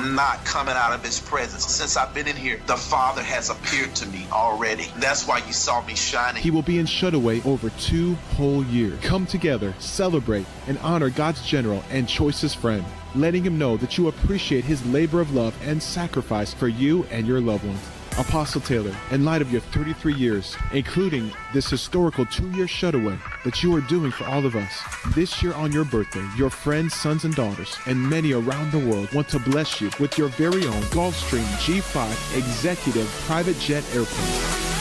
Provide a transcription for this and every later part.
I'm not coming out of his presence. Since I've been in here, the Father has appeared to me already. That's why you saw me shining. He will be in Shutaway over 2 whole years. Come together, celebrate, and honor God's general and choicest friend, letting him know that you appreciate his labor of love and sacrifice for you and your loved ones. Apostle Taylor, in light of your 33 years, including this historical 2-year shutaway that you are doing for all of us, this year on your birthday, your friends, sons and daughters, and many around the world want to bless you with your very own Gulfstream G5 executive private jet airplane.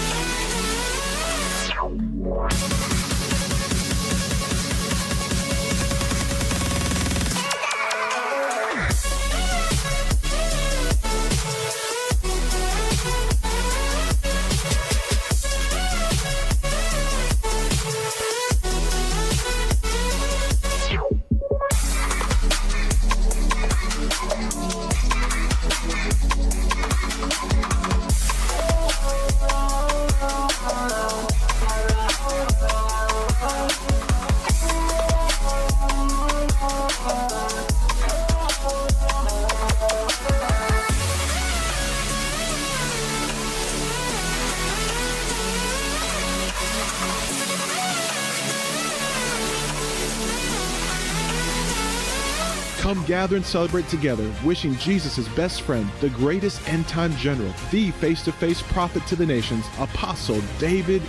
Come gather and celebrate together, wishing Jesus' best friend, the greatest end-time general, the face-to-face prophet to the nations, Apostle David